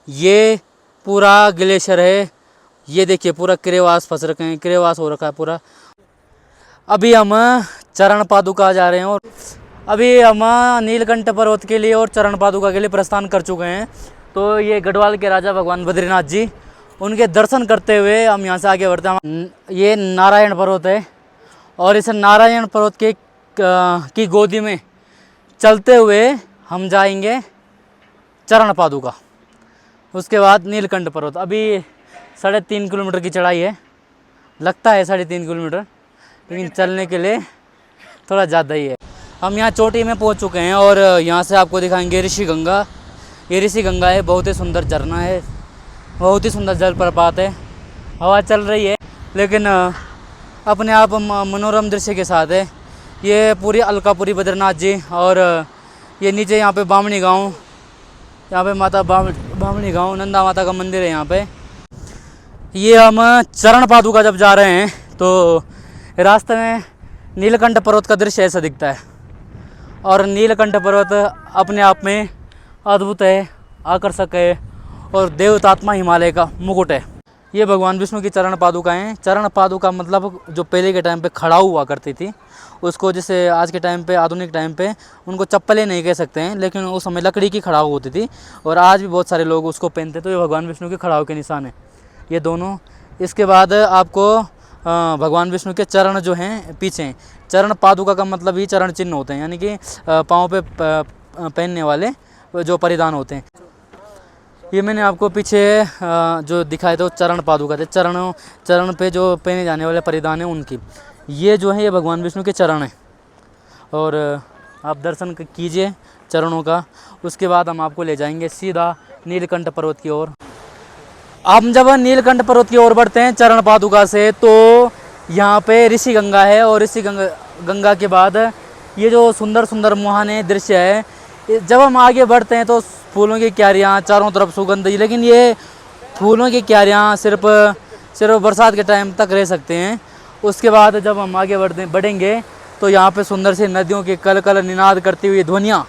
ये पूरा ग्लेशियर है। ये देखिए पूरा क्रेवास फंस रखे हैं, क्रेवास हो रखा है पूरा। अभी हम चरण पादुका जा रहे हैं और अभी हम नीलकंठ पर्वत के लिए और चरण पादुका के लिए प्रस्थान कर चुके हैं। तो ये गढ़वाल के राजा भगवान बद्रीनाथ जी, उनके दर्शन करते हुए हम यहाँ से आगे बढ़ते हैं। ये नारायण पर्वत है और इस नारायण पर्वत के की गोदी में चलते हुए हम जाएंगे चरण पादुका, उसके बाद नीलकंठ पर्वत। अभी 3.5 किलोमीटर की चढ़ाई है, लगता है 3.5 किलोमीटर, लेकिन चलने के लिए थोड़ा ज़्यादा ही है। हम यहाँ चोटी में पहुँच चुके हैं और यहाँ से आपको दिखाएंगे ऋषि गंगा। ये ऋषि गंगा है, बहुत ही सुंदर झरना है, बहुत ही सुंदर जलप्रपात है। हवा चल रही है लेकिन अपने आप मनोरम दृश्य के साथ है। ये पूरी अलकापुरी बद्रीनाथ जी और ये नीचे यहाँ पे बामणी गांव, यहाँ पे माता बामणी गांव नंदा माता का मंदिर है यहाँ पे। ये हम चरण पादुका जब जा रहे हैं तो रास्ते में नीलकंठ पर्वत का दृश्य ऐसा दिखता है और नीलकंठ पर्वत अपने आप में अद्भुत है, आकर्षक है और देवतात्मा हिमालय का मुकुट है। ये भगवान विष्णु की चरण पादुका हैं। चरण पादुका मतलब जो पहले के टाइम पे खड़ाऊ हुआ करती थी, उसको जैसे आज के टाइम पे आधुनिक टाइम पे उनको चप्पलें नहीं कह सकते हैं, लेकिन उस समय लकड़ी की खड़ाऊ होती थी और आज भी बहुत सारे लोग उसको पहनते। तो ये भगवान विष्णु के खड़ाऊ के निशान है ये दोनों। इसके बाद आपको भगवान विष्णु के चरण जो हैं पीछे, चरण पादुका का मतलब ही चरण चिन्ह होते हैं, यानी कि पाँव पे पहनने वाले जो परिधान होते हैं। ये मैंने आपको पीछे जो दिखाए थे चरण पादुका थे, चरण पे जो पहने जाने वाले परिधान हैं उनकी। ये जो है ये भगवान विष्णु के चरण हैं और आप दर्शन कीजिए चरणों का। उसके बाद हम आपको ले जाएंगे सीधा नीलकंठ पर्वत की ओर। हम जब नीलकंठ पर्वत की ओर बढ़ते हैं चरण पादुका से तो यहाँ पे ऋषि गंगा है और ऋषि गंगा के बाद ये जो सुंदर सुंदर मुहाने दृश्य है। जब हम आगे बढ़ते हैं तो फूलों की क्यारियाँ चारों तरफ सुगंध, लेकिन ये फूलों की क्यारियाँ सिर्फ बरसात के टाइम तक रह सकते हैं। उसके बाद जब हम आगे बढ़ेंगे तो यहाँ पे सुंदर सी नदियों की कल कल निनाद करती हुई ध्वनियाँ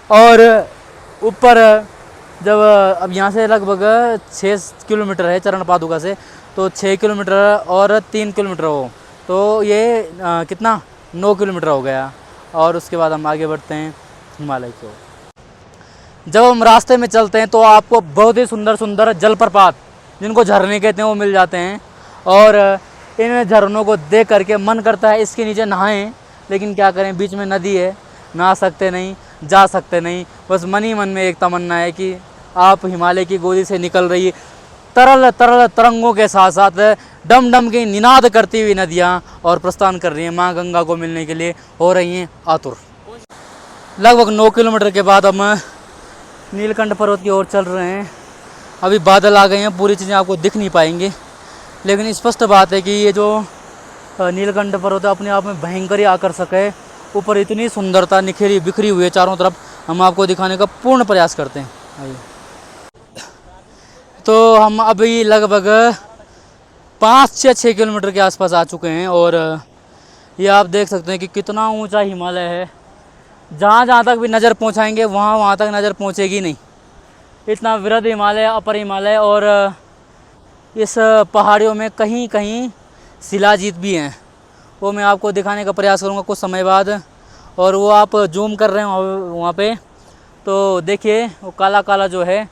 और ऊपर जब अब यहाँ से लगभग 6 किलोमीटर है चरण पादुका से, तो 6 किलोमीटर और 3 किलोमीटर हो तो ये कितना 9 किलोमीटर हो गया। और उसके बाद हम आगे बढ़ते हैं हिमालय की ओर। जब हम रास्ते में चलते हैं तो आपको बहुत ही सुंदर सुंदर जलप्रपात, जिनको झरने कहते हैं, वो मिल जाते हैं और इन झरनों को देख करके मन करता है इसके नीचे नहाएं, लेकिन क्या करें, बीच में नदी है, नहा सकते नहीं, जा सकते नहीं। बस मन ही मन में एक तमन्ना है कि आप हिमालय की गोदी से निकल रही तरल तरल तरंगों के साथ साथ डम डम की निनाद करती हुई नदियाँ और प्रस्थान कर रही हैं माँ गंगा को मिलने के लिए, हो रही हैं आतुर। लगभग 9 किलोमीटर के बाद हम नीलकंठ पर्वत की ओर चल रहे हैं। अभी बादल आ गए हैं, पूरी चीज़ें आपको दिख नहीं पाएंगी, लेकिन स्पष्ट बात है कि ये जो नीलकंठ पर्वत अपने आप में भयंकर ही आकर्षक है। ऊपर इतनी सुंदरता निखरी बिखरी हुई है चारों तरफ, हम आपको दिखाने का पूर्ण प्रयास करते हैं। आइए। तो हम अभी लगभग 5 या 6 किलोमीटर के आसपास आ चुके हैं और ये आप देख सकते हैं कि कितना ऊंचा हिमालय है। जहाँ जहाँ तक भी नज़र पहुँचाएंगे वहाँ तक नज़र पहुँचेगी नहीं, इतना वृहद हिमालय, अपर हिमालय। और इस पहाड़ियों में कहीं कहीं शिलाजीत भी हैं, वो मैं आपको दिखाने का प्रयास करूँगा कुछ समय बाद। और वो आप जूम कर रहे हैं वहाँ पे तो देखिए वो काला काला जो है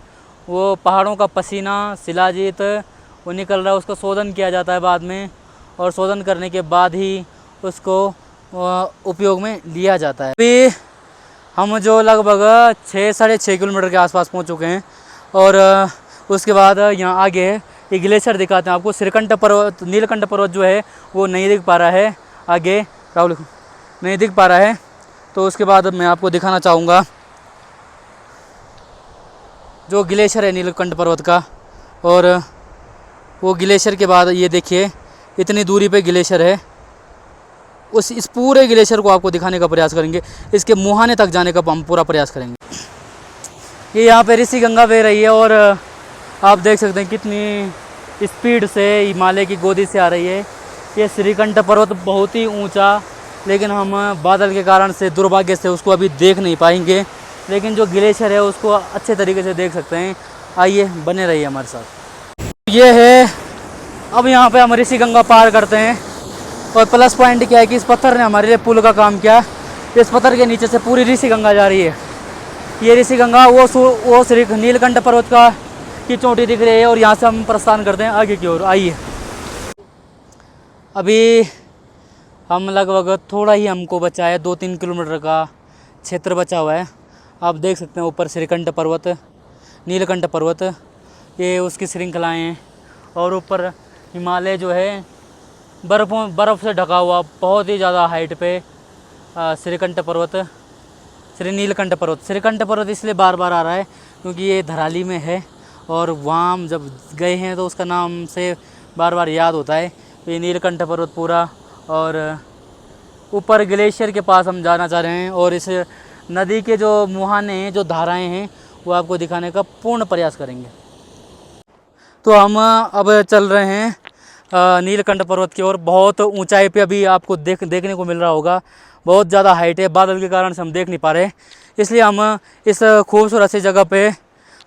वो पहाड़ों का पसीना, शिलाजीत वो निकल रहा है। उसको शोधन किया जाता है बाद में और शोधन करने के बाद ही उसको उपयोग में लिया जाता है। अभी हम जो लगभग 6-6.5 किलोमीटर के आसपास पहुंच चुके हैं और उसके बाद यहाँ आगे ये ग्लेशियर दिखाते हैं आपको। श्रीकंठ पर्वत, नीलकंठ पर्वत जो है वो नहीं दिख पा रहा है, आगे राहुल नहीं दिख पा रहा है। तो उसके बाद मैं आपको दिखाना चाहूँगा जो ग्लेशियर है नीलकंठ पर्वत का। और वो ग्लेशियर के बाद ये देखिए इतनी दूरी पे ग्लेशियर है। इस पूरे ग्लेशियर को आपको दिखाने का प्रयास करेंगे, इसके मुहाने तक जाने का हम पूरा प्रयास करेंगे। ये यहाँ पे ऋषि गंगा बह रही है और आप देख सकते हैं कितनी स्पीड से हिमालय की गोदी से आ रही है। ये श्रीकंठ पर्वत बहुत ही ऊंचा, लेकिन हम बादल के कारण से दुर्भाग्य से उसको अभी देख नहीं पाएंगे, लेकिन जो ग्लेशियर है उसको अच्छे तरीके से देख सकते हैं। आइए बने रहिए हमारे साथ। ये है, अब यहाँ पे हम ऋषि गंगा पार करते हैं। और प्लस पॉइंट क्या है कि इस पत्थर ने हमारे लिए पुल का काम किया। इस पत्थर के नीचे से पूरी ऋषि गंगा जा रही है। ये ऋषि गंगा वो श्री नीलकंठ पर्वत का की चोटी दिख रही है। और यहाँ से हम प्रस्थान करते हैं आगे की ओर। आइए, अभी हम लगभग थोड़ा ही हमको बचा है, 2-3 किलोमीटर का क्षेत्र बचा हुआ है। आप देख सकते हैं ऊपर श्रीकंठ पर्वत, नीलकंठ पर्वत, ये उसकी श्रृंखलाएँ हैं। और ऊपर हिमालय जो है बर्फ़ से ढका हुआ बहुत ही ज़्यादा हाइट पे श्रीकंठ पर्वत, श्री नीलकंठ पर्वत। श्रीकंठ पर्वत इसलिए बार बार आ रहा है क्योंकि ये धराली में है और वहाँ हम जब गए हैं तो उसका नाम से बार बार याद होता है। तो ये नीलकंठ पर्वत पूरा, और ऊपर ग्लेशियर के पास हम जाना चाह रहे हैं। और इस नदी के जो मुहाने हैं, जो धाराएं हैं, वो आपको दिखाने का पूर्ण प्रयास करेंगे। तो हम अब चल रहे हैं नीलकंठ पर्वत की ओर। बहुत ऊंचाई पे अभी आपको देखने को मिल रहा होगा, बहुत ज़्यादा हाइट है। बादल के कारण से हम देख नहीं पा रहे, इसलिए हम इस खूबसूरत सी जगह पे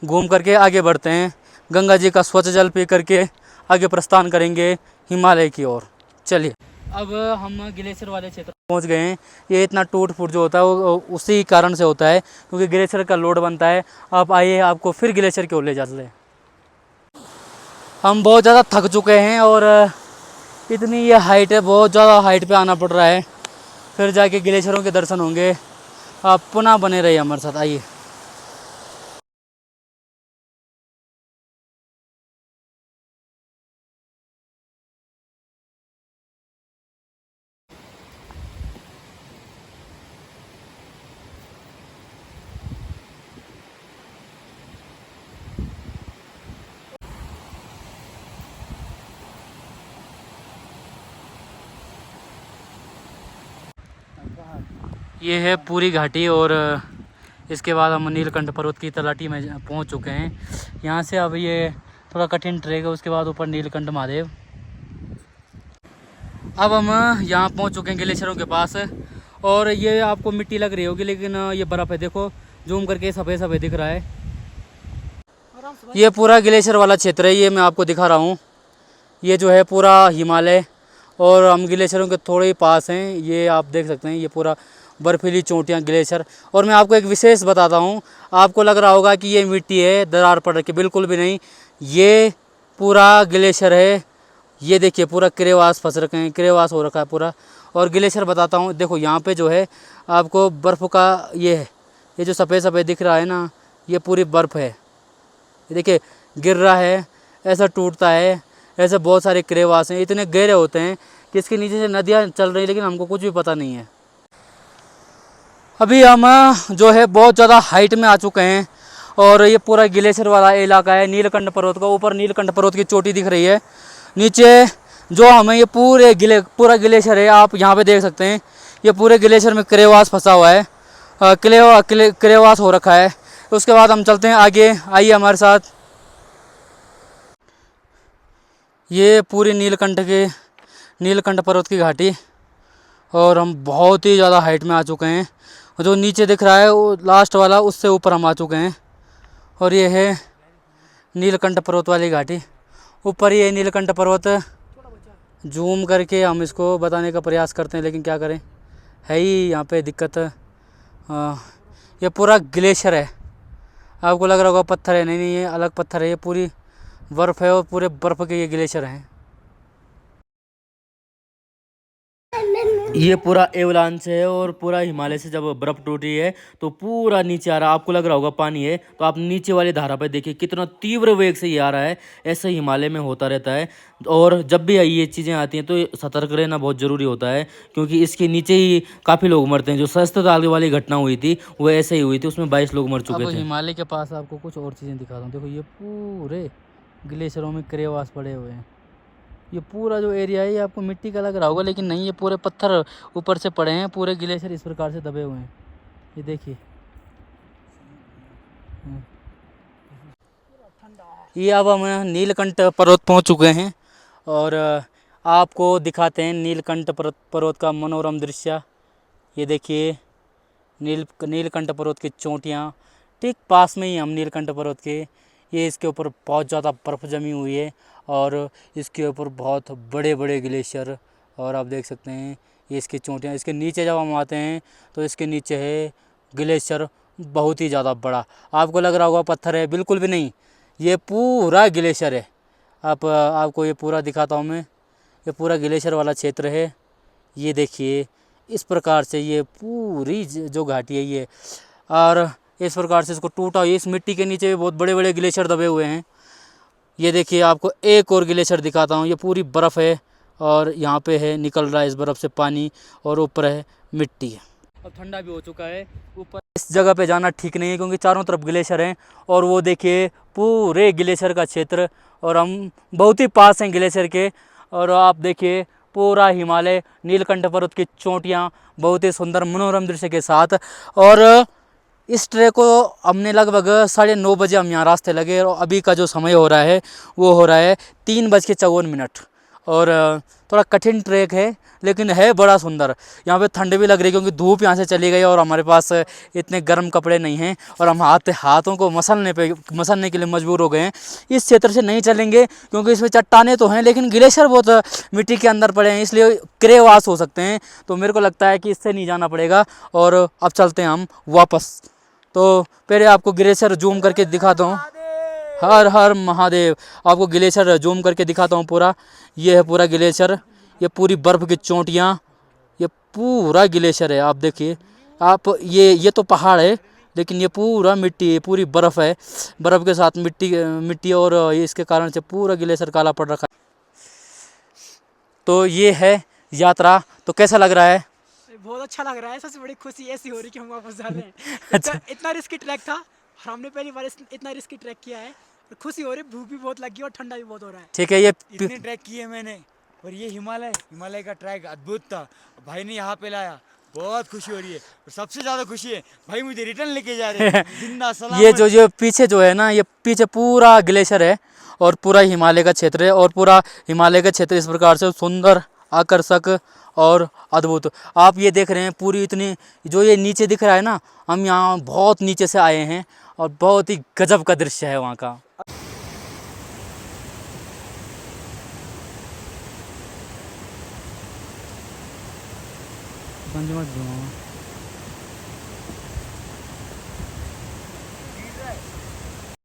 घूम करके आगे बढ़ते हैं। गंगा जी का स्वच्छ जल पी करके आगे प्रस्थान करेंगे हिमालय की ओर। चलिए, अब हम ग्लेशियर वाले क्षेत्र पहुंच गए हैं। ये इतना टूट फूट जो होता है वो उसी कारण से होता है क्योंकि ग्लेशियर का लोड बनता है। आप आइए, आपको फिर ग्लेशियर की ओर ले जाते हैं। हम बहुत ज़्यादा थक चुके हैं और इतनी ये हाइट है, बहुत ज़्यादा हाइट पे आना पड़ रहा है, फिर जाके ग्लेशियरों के दर्शन होंगे। आप पुनः बने रहिए हमारे साथ। आइए, ये है पूरी घाटी और इसके बाद हम नीलकंठ पर्वत की तलाटी में पहुंच चुके हैं। यहाँ से अब ये थोड़ा कठिन ट्रैक है, उसके बाद ऊपर नीलकंठ महादेव। अब हम यहाँ पहुँच चुके हैं ग्लेशियरों के पास। और ये आपको मिट्टी लग रही होगी लेकिन ये बर्फ़ है। देखो जूम करके सफ़ेद सफ़ेद दिख रहा है। ये पूरा ग्लेशियर वाला क्षेत्र है, ये मैं आपको दिखा रहा हूँ। ये जो है पूरा हिमालय, और हम ग्लेशियरों के थोड़े ही पास हैं। ये आप देख सकते हैं, ये पूरा बर्फीली चोटियाँ, ग्लेशियर। और मैं आपको एक विशेष बताता हूँ, आपको लग रहा होगा कि ये मिट्टी है, दरार पड़ रखी, बिल्कुल भी नहीं। ये पूरा ग्लेशियर है। ये देखिए पूरा क्रेवास फंस रखे हैं, क्रेवास हो रखा है पूरा। और ग्लेशियर बताता हूँ, देखो यहाँ पे जो है आपको बर्फ़ का ये है, ये जो सफ़ेद सफ़ेद दिख रहा है ना, ये पूरी बर्फ़ है। ये देखिए गिर रहा है, ऐसा टूटता है, ऐसे बहुत सारे क्रेवास हैं, इतने गहरे होते हैं कि इसके नीचे से नदियाँ चल रही हैं, लेकिन हमको कुछ भी पता नहीं है। अभी हम जो है बहुत ज़्यादा हाइट में आ चुके हैं और ये पूरा ग्लेशियर वाला इलाका है नीलकंठ पर्वत का। ऊपर नीलकंठ पर्वत की चोटी दिख रही है, नीचे जो हमें ये पूरा ग्लेशियर है। आप यहाँ पे देख सकते हैं, ये पूरे ग्लेशियर में क्रेवास फंसा हुआ है, क्रेवास हो रखा है। उसके बाद हम चलते हैं आगे, आइए हमारे साथ। ये पूरी नीलकंठ पर्वत की घाटी, और हम बहुत ही ज़्यादा हाइट में आ चुके हैं। जो नीचे दिख रहा है वो लास्ट वाला, उससे ऊपर हम आ चुके हैं। और ये है नीलकंठ पर्वत वाली घाटी। ऊपर ये नीलकंठ पर्वत, जूम करके हम इसको बताने का प्रयास करते हैं, लेकिन क्या करें, है ही यहाँ पे दिक्कत। ये पूरा ग्लेशियर है। आपको लग रहा होगा पत्थर है, नहीं नहीं, ये अलग पत्थर है, ये पूरी बर्फ़ है और पूरे बर्फ़ के ये ग्लेशियर हैं। ये पूरा एवलांच है और पूरा हिमालय से जब बर्फ टूटी है तो पूरा नीचे आ रहा है। आपको लग रहा होगा पानी है, तो आप नीचे वाली धारा पे देखिए कितना तीव्र वेग से ये आ रहा है। ऐसे हिमालय में होता रहता है, और जब भी ये चीज़ें आती हैं तो सतर्क रहना बहुत ज़रूरी होता है, क्योंकि इसके नीचे ही काफ़ी लोग मरते हैं। जो सहस्त्रताल वाली घटना हुई थी वो ऐसे ही हुई थी, उसमें 22 लोग मर चुके थे। हिमालय के पास आपको कुछ और चीज़ें दिखाता हूँ। देखो ये पूरे ग्लेशियरों में क्रेवास पड़े हुए हैं। ये पूरा जो एरिया है ये आपको मिट्टी का लग रहा होगा, लेकिन नहीं, ये पूरे पत्थर ऊपर से पड़े हैं। पूरे ग्लेशियर इस प्रकार से दबे हुए हैं, ये देखिए। ये अब हम नीलकंठ पर्वत पहुंच चुके हैं और आपको दिखाते हैं नीलकंठ पर्वत का मनोरम दृश्य। ये देखिए नीलकंठ पर्वत की चोटियाँ, ठीक पास में ही हम नीलकंठ पर्वत के। ये इसके ऊपर बहुत ज़्यादा बर्फ़ जमी हुई है और इसके ऊपर बहुत बड़े बड़े ग्लेशियर, और आप देख सकते हैं ये इसकी चोटियाँ। इसके नीचे जब हम आते हैं तो इसके नीचे है ग्लेशियर बहुत ही ज़्यादा बड़ा। आपको लग रहा होगा पत्थर है, बिल्कुल भी नहीं, ये पूरा ग्लेशियर है। आपको ये पूरा दिखाता हूँ मैं। ये पूरा ग्लेशियर वाला क्षेत्र है। ये देखिए इस प्रकार से ये पूरी जो घाटी है ये, और इस प्रकार से इसको टूटा हुआ, इस मिट्टी के नीचे भी बहुत बड़े बड़े ग्लेशियर दबे हुए हैं। ये देखिए आपको एक और ग्लेशियर दिखाता हूँ। ये पूरी बर्फ़ है और यहाँ पे है निकल रहा है इस बर्फ़ से पानी, और ऊपर है मिट्टी। अब ठंडा भी हो चुका है। ऊपर इस जगह पे जाना ठीक नहीं है क्योंकि चारों तरफ ग्लेशियर हैं, और वो देखिए पूरे ग्लेशियर का क्षेत्र, और हम बहुत ही पास हैं ग्लेशियर के। और आप देखिए पूरा हिमालय, नीलकंठ पर्वत की चोटियाँ बहुत ही सुंदर मनोरम दृश्य के साथ। और इस ट्रैक को हमने लगभग 9:30 बजे हम यहाँ रास्ते लगे, और अभी का जो समय हो रहा है वो हो रहा है 3:54। और थोड़ा कठिन ट्रैक है लेकिन है बड़ा सुंदर। यहाँ पे ठंड भी लग रही है क्योंकि धूप यहाँ से चली गई और हमारे पास इतने गर्म कपड़े नहीं हैं, और हम हाथों को मसलने के लिए मजबूर हो गए हैं। इस क्षेत्र से नहीं चलेंगे क्योंकि इसमें चट्टानें तो हैं लेकिन ग्लेशियर बहुत मिट्टी के अंदर पड़े हैं, इसलिए क्रेवास हो सकते हैं। तो मेरे को लगता है कि इससे नहीं जाना पड़ेगा, और अब चलते हैं हम वापस। तो पहले आपको ग्लेशियर जूम करके दिखाता हूँ। हर हर महादेव। आपको ग्लेशियर जूम करके दिखाता हूँ पूरा। ये है पूरा ग्लेशियर, ये पूरी बर्फ़ की चोटियाँ, ये पूरा ग्लेशियर है। आप देखिए, आप ये तो पहाड़ है लेकिन ये पूरा मिट्टी है, पूरी बर्फ़ है, बर्फ़ के साथ मिट्टी और इसके कारण से पूरा ग्लेशियर काला पड़ रखा है। तो ये है यात्रा। तो कैसा लग रहा है? बहुत अच्छा लग रहा है। सबसे बड़ी खुशी ऐसी हो रही कि हम वापस जा रहे हैं। अच्छा। इतना रिस्की ट्रैक था और हमने पहली बार इतना रिस्की ट्रैक किया है। और खुशी हो रही, भूख भी बहुत लगी और ठंडा भी बहुत हो रहा है। ठीक है। ये इतने ट्रैक किए मैंने, और ये हिमालय का ट्रैक अद्भुत था। भाई ने यहाँ पे लाया, बहुत खुशी हो रही है। और सबसे ज़्यादा खुशी है भाई मुझे रिटर्न लेके जा रहे हैं जिंदा सलामत। ये जो पीछे जो है ना, ये पीछे पूरा ग्लेशियर है और पूरा हिमालय का क्षेत्र है, और पूरा हिमालय का क्षेत्र इस प्रकार से सुंदर, आकर्षक और अद्भुत। आप ये देख रहे हैं पूरी इतनी, जो ये नीचे दिख रहा है ना, हम यहाँ बहुत नीचे से आए हैं और बहुत ही गजब का दृश्य है वहाँ का। बंद मत